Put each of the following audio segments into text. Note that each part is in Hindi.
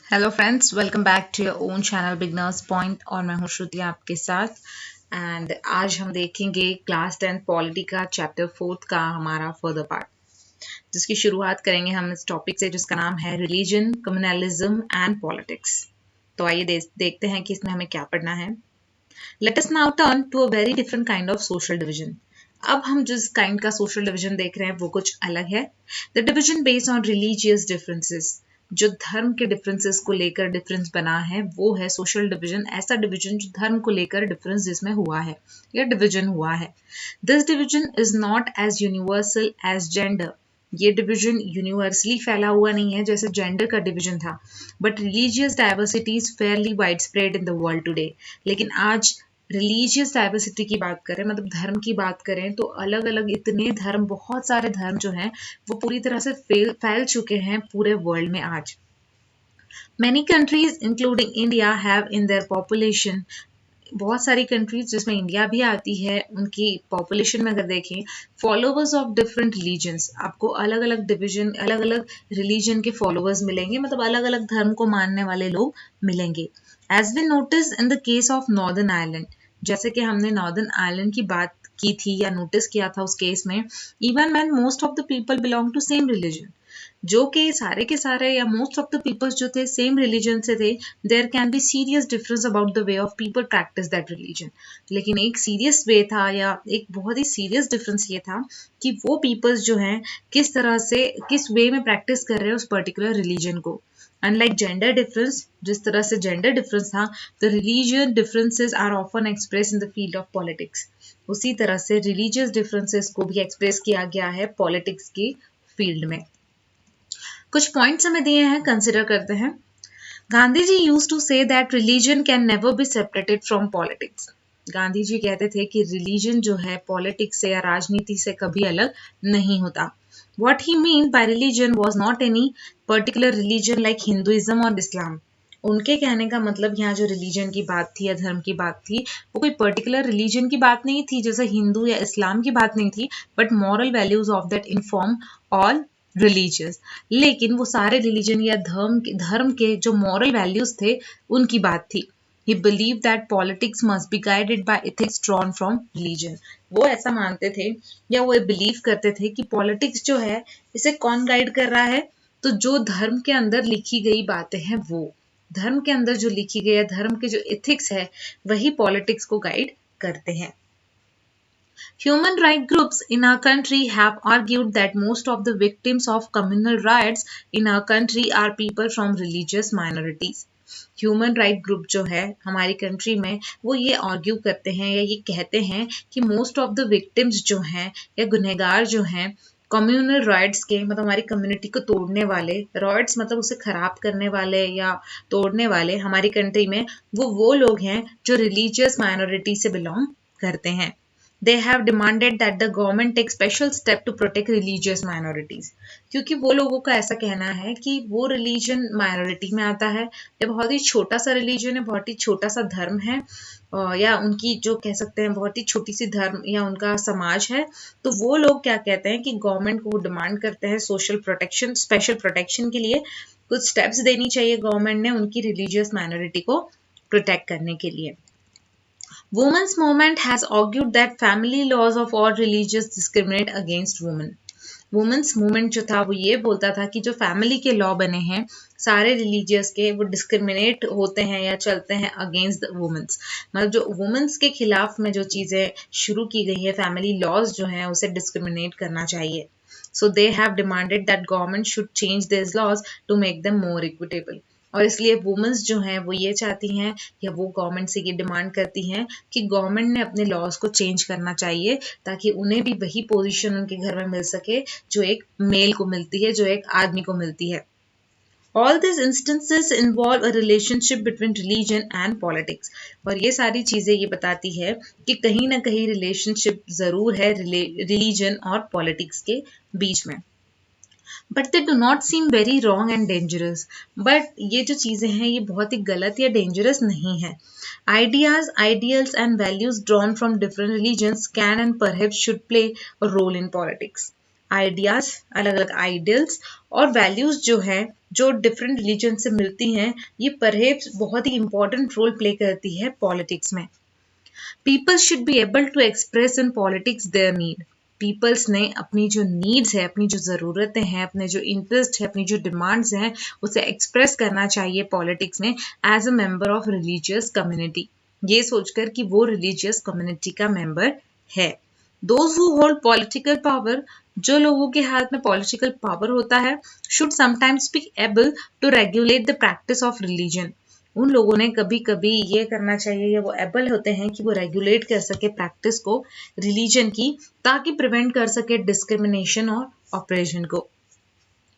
Hello friends, welcome back to your own channel beginners point. और मैं हूँ श्रुति आपके साथ। एंड आज हम देखेंगे क्लास 10 पॉलिटी का चैप्टर 4 का हमारा फर्दर पार्ट, जिसकी शुरुआत करेंगे हम इस टॉपिक से जिसका नाम है रिलीजन, कम्युनलिज्म एंड पॉलिटिक्स। तो आइए देखते हैं कि इसमें हमें क्या पढ़ना है। Let us now turn to a very different kind of social division. अब हम जिस काइंड का सोशल डिवीजन देख रहे हैं वो कुछ अलग है। The division based on religious differences, जो धर्म के डिफरेंसेस को लेकर डिफरेंस बना है वो है सोशल डिवीजन। ऐसा डिवीजन जो धर्म को लेकर डिफरेंस जिसमें हुआ है या डिवीजन हुआ है। This division is not as universal as gender. ये डिवीजन यूनिवर्सली फैला हुआ नहीं है जैसे जेंडर का डिवीजन था, but religious diversity is fairly wide spread in the world today. लेकिन आज रिलीजियस डाइवर्सिटी की बात करें, मतलब धर्म की बात करें, तो अलग अलग इतने धर्म, बहुत सारे धर्म जो हैं वो पूरी तरह से फैल चुके हैं पूरे वर्ल्ड में आज। Many countries including India have in their population, बहुत सारी कंट्रीज जिसमें इंडिया भी आती है, उनकी पॉपुलेशन में अगर देखें, फॉलोवर्स ऑफ डिफरेंट रिलीजन्स, आपको अलग अलग डिवीजन, अलग अलग रिलीजन के फॉलोवर्स मिलेंगे, मतलब अलग अलग धर्म को मानने वाले लोग मिलेंगे। As we notice in the case of Northern Ireland, जैसे कि हमने नॉर्दर्न आयरलैंड की बात की थी या नोटिस किया था उस केस में, even when most of the people belong to same religion, जो कि सारे के सारे या मोस्ट ऑफ द पीपल्स जो थे सेम रिलीजन से थे, there can be serious difference about the way of people practice that religion. लेकिन एक सीरियस वे था या एक बहुत ही सीरियस डिफरेंस ये था कि वो पीपल्स जो हैं किस तरह से, किस वे में प्रैक्टिस कर रहे हैं उस पर्टिकुलर रिलीजन को। अनलाइक जेंडर डिफरेंस, जिस तरह से जेंडर डिफरेंस था, the religion differences are often express in the field of politics. उसी तरह से रिलीजियस डिफरेंसेस को भी एक्सप्रेस किया गया है पॉलिटिक्स की फील्ड में। कुछ पॉइंट्स हमें दिए हैं, कंसिडर करते हैं। Gandhi ji used to say that religion can never be separated from politics. Gandhi ji कहते थे कि रिलीजन जो है पॉलिटिक्स से या राजनीति से कभी अलग नहीं होता। What he meant by religion was not any particular religion like Hinduism और इस्लाम। उनके कहने का मतलब यहाँ जो रिलीजन की बात थी या धर्म की बात थी, वो कोई पर्टिकुलर रिलीजन की बात नहीं थी जैसे हिंदू या इस्लाम की बात नहीं थी, but moral values of that inform all religious. लेकिन वो सारे रिलीजन या धर्म के जो मॉरल वैल्यूज थे उनकी बात थी। He believed that politics must be guided by ethics drawn from religion। वो ऐसा मानते थे या वो बिलीव करते थे कि पॉलिटिक्स जो है इसे कौन गाइड कर रहा है, तो जो धर्म के अंदर लिखी गई बातें हैं, वो धर्म के अंदर जो लिखी गई है, धर्म के जो एथिक्स है, वही पॉलिटिक्स को गाइड करते हैं। Human rights groups in our country have argued that most of the victims of communal riots in our country are people from religious minorities। Human right group जो है हमारी कंट्री में, वो ये आर्ग्यू करते हैं या ये कहते हैं कि मोस्ट ऑफ द विक्टिम्स जो हैं या गुनहगार जो हैं कम्युनल राइट्स के, मतलब हमारी कम्युनिटी को तोड़ने वाले, राइट्स मतलब उसे खराब करने वाले या तोड़ने वाले हमारी कंट्री में, वो लोग हैं जो रिलीजियस माइनॉरिटी से बिलोंग करते हैं। They have demanded that the government take special step to protect religious minorities। क्योंकि वो लोगों का ऐसा कहना है कि वो रिलीजन माइनॉरिटी में आता है, ये बहुत ही छोटा सा रिलीजन है, बहुत ही छोटा सा धर्म है, या उनकी जो कह सकते हैं बहुत ही छोटी सी धर्म या उनका समाज है। तो वो लोग क्या कहते हैं कि गवर्नमेंट को वो डिमांड करते हैं सोशल प्रोटेक्शन, स्पेशल प्रोटेक्शन के लिए कुछ स्टेप्स देनी चाहिए गवर्नमेंट ने उनकी रिलीजियस माइनॉरिटी को प्रोटेक्ट करने के लिए। Women's movement has argued that family laws of all religions discriminate against women। Women's movement जो था वो ये बोलता था कि जो फैमिली के लॉ बने हैं सारे रिलीजियस के, वो डिस्क्रिमिनेट होते हैं या चलते हैं अगेंस्ट द वुमेन्स। मतलब जो वुमेन्स के खिलाफ में जो चीज़ें शुरू की गई है, फैमिली लॉज जो हैं, उसे डिस्क्रिमिनेट करना चाहिए। So they have demanded that government should change this laws to make them more equitable. और इसलिए वुमेन्स जो हैं वो ये चाहती हैं या वो गवर्नमेंट से ये डिमांड करती हैं कि गवर्नमेंट ने अपने लॉज को चेंज करना चाहिए ताकि उन्हें भी वही पोजीशन उनके घर में मिल सके जो एक मेल को मिलती है, जो एक आदमी को मिलती है। All these instances involve a relationship between religion and politics। और ये सारी चीज़ें ये बताती है कि कहीं ना कहीं रिलेशनशिप ज़रूर है रिलीजन और पॉलिटिक्स के बीच में। But they do not seem very wrong and dangerous. But ये जो चीज़ें हैं ये बहुत ही गलत या डेंजरस नहीं है। Ideas, ideals and values drawn from different religions can and perhaps should play a role in politics. Ideas, अलग अलग आइडियल्स और वैल्यूज जो है जो डिफरेंट रिलीजन से मिलती हैं, ये परहेज बहुत ही इंपॉर्टेंट रोल प्ले करती है पॉलिटिक्स में। People should be able to express in politics their need. Peoples ने अपनी जो नीड्स है, अपनी जो ज़रूरतें हैं, अपने जो इंटरेस्ट है, अपनी जो डिमांड्स हैं, उसे एक्सप्रेस करना चाहिए पॉलिटिक्स में as a member of religious community, ये सोचकर कि वो रिलीजियस कम्युनिटी का मेंबर है। Those who hold political power, जो लोगों के हाथ में पॉलिटिकल पावर होता है, should sometimes be able to regulate the practice of religion. उन लोगों ने कभी कभी ये करना चाहिए, या वो एबल होते हैं कि वो रेगुलेट कर सके प्रैक्टिस को रिलीजन की, ताकि प्रिवेंट कर सके डिस्क्रिमिनेशन और ऑपरेशन को।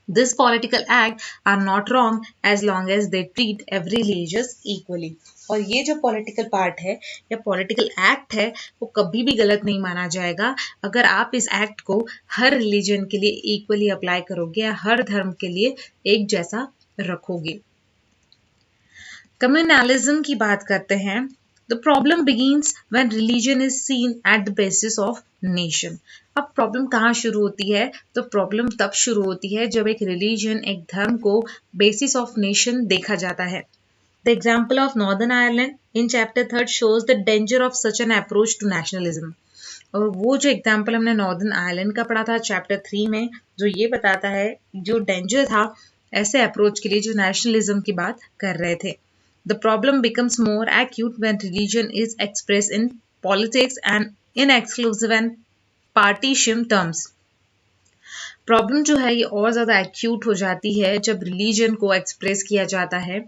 This political act are not wrong as long as they treat every religious equally. और ये जो पॉलिटिकल पार्ट है या पॉलिटिकल एक्ट है, वो कभी भी गलत नहीं माना जाएगा अगर आप इस एक्ट को हर रिलीजन के लिए इक्वली अप्लाई करोगे या हर धर्म के लिए एक जैसा रखोगे। कम्युनलिज्म की बात करते हैं। The problem begins when religion is seen at the basis of nation. अब प्रॉब्लम कहाँ शुरू होती है? तो प्रॉब्लम तब शुरू होती है जब एक रिलीजन, एक धर्म को बेसिस ऑफ नेशन देखा जाता है। The example of Northern Ireland in chapter 3 shows the danger of such an approach to nationalism. और वो जो एग्जाम्पल हमने नॉर्दर्न आयरलैंड का पढ़ा था चैप्टर 3 में, जो ये बताता है जो डेंजर था ऐसे अप्रोच के लिए जो नेशनलिज्म की बात कर रहे थे। The problem becomes more acute when religion is expressed in politics and in exclusive and partisan terms. Problem जो है ये और ज़्यादा एक्यूट हो जाती है जब रिलीजन को एक्सप्रेस किया जाता है,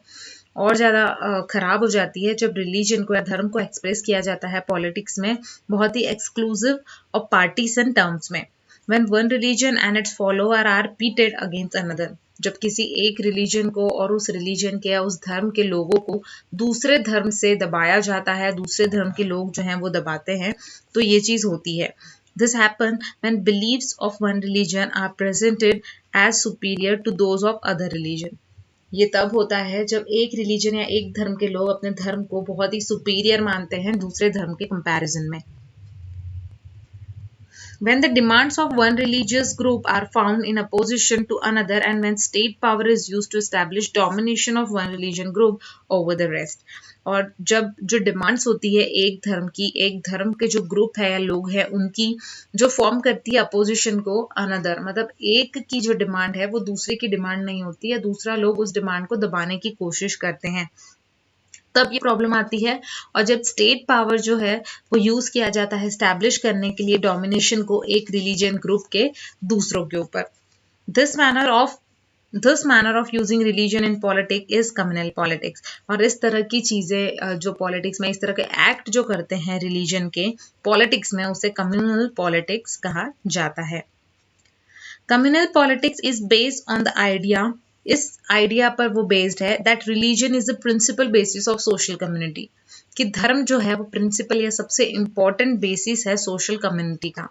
और ज़्यादा ख़राब हो जाती है जब रिलीजन को या धर्म को एक्सप्रेस किया जाता है पॉलिटिक्स में बहुत ही एक्सक्लूसिव और पार्टीसन टर्म्स में। When one religion and its follower are pitted against another, जब किसी एक रिलीजन को और उस रिलीजन के या उस धर्म के लोगों को दूसरे धर्म से दबाया जाता है, दूसरे धर्म के लोग जो हैं वो दबाते हैं, तो ये चीज़ होती है। This happens when beliefs of one religion are presented as superior to those of other religion. ये तब होता है जब एक रिलीजन या एक धर्म के लोग अपने धर्म को बहुत ही सुपीरियर मानते हैं दूसरे धर्म के कंपैरिजन में। When the demands of one religious group are found in opposition to another and when state power is used to establish domination of one religion group over the rest. और जब जो डिमांड्स होती है एक धर्म की, एक धर्म के जो ग्रुप है या लोग हैं उनकी, जो फॉर्म करती है अपोजिशन को अनदर, मतलब एक की जो डिमांड है वो दूसरे की डिमांड नहीं होती है, दूसरा लोग उस डिमांड को दबाने की कोशिश करते हैं, तब ये प्रॉब्लम आती है। और जब स्टेट पावर जो है वो यूज किया जाता है स्टैब्लिश करने के लिए डोमिनेशन को एक रिलीजन ग्रुप के दूसरों के ऊपर। This manner of using religion in politics is communal politics. और इस तरह की चीजें जो पॉलिटिक्स में, इस तरह के एक्ट जो करते हैं रिलीजन के पॉलिटिक्स में, उसे कम्युनल पॉलिटिक्स कहा जाता है। Communal politics is based on the idea, इस आइडिया पर वो बेस्ड है that religion is the principal basis of social community, कि धर्म जो है वो प्रिंसिपल या सबसे इंपॉर्टेंट बेसिस है सोशल कम्युनिटी का।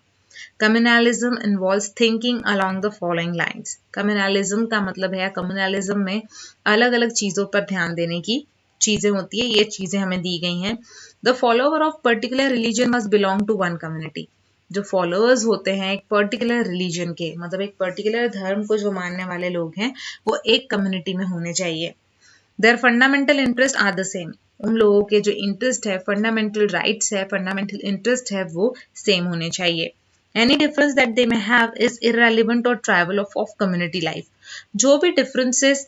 Communalism involves thinking along the following lines. Communalism का मतलब है, कम्युनलिज्म में अलग अलग चीजों पर ध्यान देने की चीजें होती है, ये चीजें हमें दी गई हैं। The follower of particular religion must belong to one community. जो फॉलोअर्स होते हैं एक पर्टिकुलर रिलीजन के, मतलब एक पर्टिकुलर धर्म को जो मानने वाले लोग हैं, वो एक कम्युनिटी में होने चाहिए। Their fundamental interest are the same. उन लोगों के जो इंटरेस्ट है, फंडामेंटल राइट्स है, फंडामेंटल इंटरेस्ट है, वो सेम होने चाहिए। Any difference that they may have is irrelevant और ट्राइवल ऑफ कम्युनिटी लाइफ। जो भी डिफरेंसेस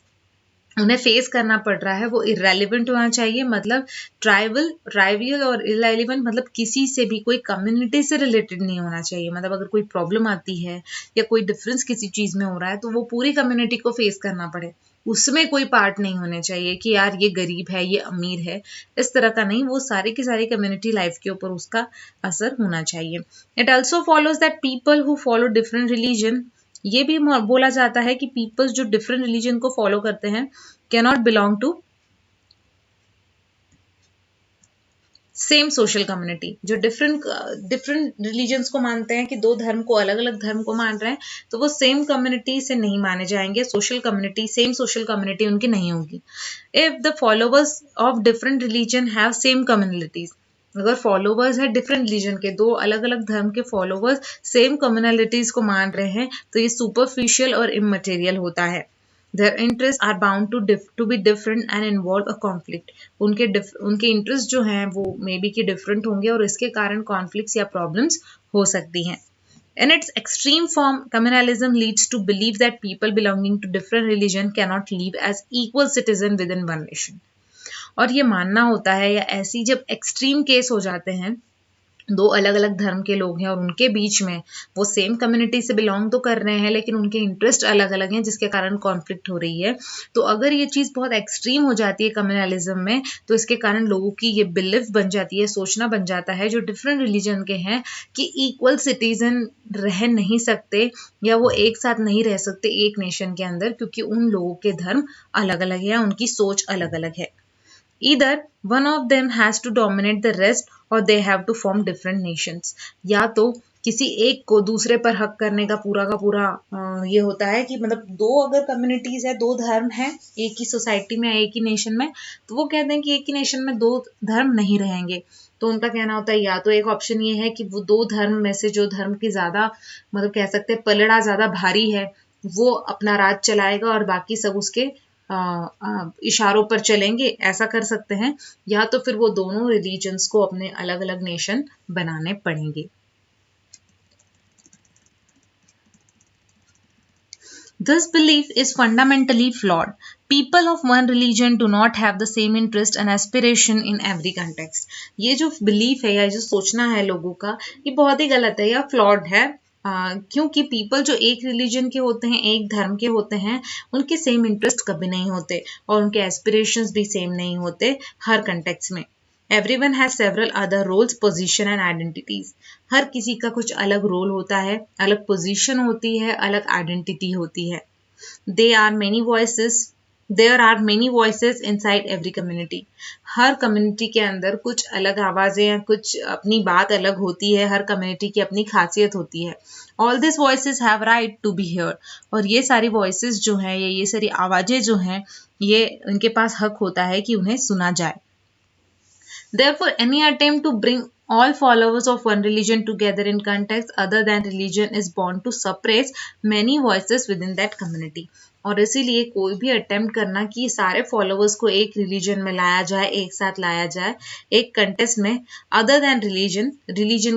उन्हें फेस करना पड़ रहा है वो इररेलेवेंट होना चाहिए, मतलब ट्राइवियल और इररेलेवेंट, मतलब किसी से भी, कोई कम्युनिटी से रिलेटेड नहीं होना चाहिए। मतलब अगर कोई प्रॉब्लम आती है या कोई डिफरेंस किसी चीज में हो रहा है तो वो पूरी कम्युनिटी को फेस करना पड़े, उसमें कोई पार्ट नहीं होने चाहिए कि यार ये गरीब है, ये अमीर है, इस तरह का नहीं। वो सारी की सारी कम्युनिटी लाइफ के ऊपर उसका असर होना चाहिए। It also follows that people who follow different religion, ये भी बोला जाता है कि पीपल्स जो डिफरेंट रिलीजन को फॉलो करते हैं can not belong to same social community. जो डिफरेंट रिलीजन्स को मानते हैं कि दो धर्म को, अलग अलग धर्म को मान रहे हैं, तो वो सेम कम्युनिटी से नहीं माने जाएंगे, social community, same social community उनकी नहीं होगी। If the followers of different religion have same communities, अगर फॉलोवर्स है डिफरेंट रिलीजन के, दो अलग अलग धर्म के फॉलोवर्स सेम कम्युनलिटीज को मान रहे हैं, तो ये सुपरफिशियल और इमटेरियल होता है। Their interests are bound to be different and involve a conflict. उनके इंटरेस्ट जो हैं वो मे बी कि डिफरेंट होंगे और इसके कारण कॉन्फ्लिक्ट्स या प्रॉब्लम्स हो सकती हैं। In its extreme form, communalism leads to belief that people belonging to different religion cannot live as equal citizen within one nation. और ये मानना होता है, या ऐसी जब एक्सट्रीम केस हो जाते हैं, दो अलग अलग धर्म के लोग हैं और उनके बीच में वो सेम कम्युनिटी से बिलोंग तो कर रहे हैं लेकिन उनके इंटरेस्ट अलग अलग हैं जिसके कारण कॉन्फ्लिक्ट हो रही है। तो अगर ये चीज़ बहुत एक्सट्रीम हो जाती है कम्युनलिज्म में, तो इसके कारण लोगों की ये बिलीफ बन जाती है, सोचना बन जाता है जो डिफरेंट रिलीजन के हैं कि इक्वल सिटीजन रह नहीं सकते या वो एक साथ नहीं रह सकते एक नेशन के अंदर, क्योंकि उन लोगों के धर्म अलग अलग है, उनकी सोच अलग अलग है। Either one of them has to dominate the rest or they have to form different nations. या तो किसी एक को दूसरे पर हक करने का पूरा ये होता है कि मतलब दो अगर कम्युनिटीज है, दो धर्म है एक ही सोसाइटी में, एक ही नेशन में, तो वो कहते हैं कि एक ही नेशन में दो धर्म नहीं रहेंगे। तो उनका कहना होता है या तो एक ऑप्शन ये है कि वो दो धर्म में से जो धर्म की ज्यादा मतलब कह सकते हैं पलड़ा ज्यादा भारी है वो अपना राज चलाएगा और बाकी सब उसके इशारों पर चलेंगे, ऐसा कर सकते हैं, या तो फिर वो दोनों रिलीजन्स को अपने अलग अलग नेशन बनाने पड़ेंगे। This belief is fundamentally flawed. People of one religion do not have the same interest and aspiration in every context. ये जो belief है या जो सोचना है लोगों का, ये बहुत ही गलत है या फ्लॉड है। क्योंकि पीपल जो एक रिलीजन के होते हैं, एक धर्म के होते हैं, उनके सेम इंटरेस्ट कभी नहीं होते और उनके एस्पिरेशंस भी सेम नहीं होते हर कंटेक्स्ट में। Everyone has several other roles, position and identities. हर किसी का कुछ अलग रोल होता है, अलग पोजीशन होती है, अलग आइडेंटिटी होती है। There are many voices inside every community. Her community के अंदर कुछ अलग आवाजें हैं, कुछ अपनी बात अलग होती है, हर कम्युनिटी की अपनी खासियत होती है। All these voices have right to be heard. और ये सारी voices जो हैं, ये सारी आवाजें जो हैं, ये उनके पास हक होता है कि उन्हें सुना जाए। Therefore, any attempt to bring all followers of one religion together in context other than religion is bound to suppress many voices within that community. और इसीलिए कोई भी अटेम्प्ट करना कि सारे फॉलोअर्स को एक रिलीजन में लाया जाए, एक साथ लाया जाए एक कंटेस्ट में अदर देन रिलीजन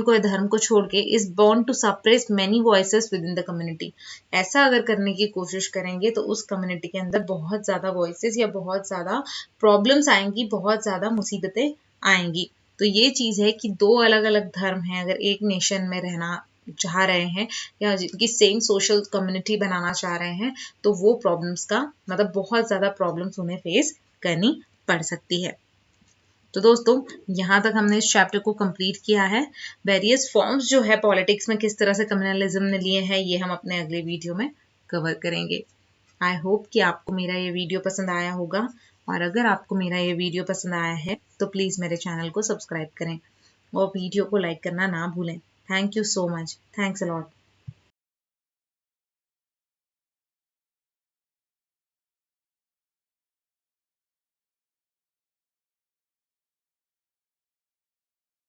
को, धर्म को छोड़ के, is bound to suppress many voices within the community. ऐसा अगर करने की कोशिश करेंगे तो उस कम्युनिटी के अंदर बहुत ज्यादा वॉइसेस या बहुत ज्यादा प्रॉब्लम्स आएंगी, बहुत ज्यादा मुसीबतें आएंगी। तो ये चीज है कि दो अलग अलग धर्म हैं, अगर एक नेशन में रहना चाह रहे हैं या जिनकी सेम सोशल कम्युनिटी बनाना चाह रहे हैं, तो वो प्रॉब्लम्स का मतलब बहुत ज्यादा प्रॉब्लम्स उन्हें फेस करनी पड़ सकती है। तो दोस्तों यहाँ तक हमने इस चैप्टर को कंप्लीट किया है। वेरियस फॉर्म्स जो है पॉलिटिक्स में किस तरह से कम्युनलिज्म ने लिए हैं, ये हम अपने अगले वीडियो में कवर करेंगे। आई होप कि आपको मेरा ये वीडियो पसंद आया होगा, और अगर आपको मेरा ये वीडियो पसंद आया है तो प्लीज़ मेरे चैनल को सब्सक्राइब करें और वीडियो को लाइक करना ना भूलें। Thank you so much. Thanks a lot.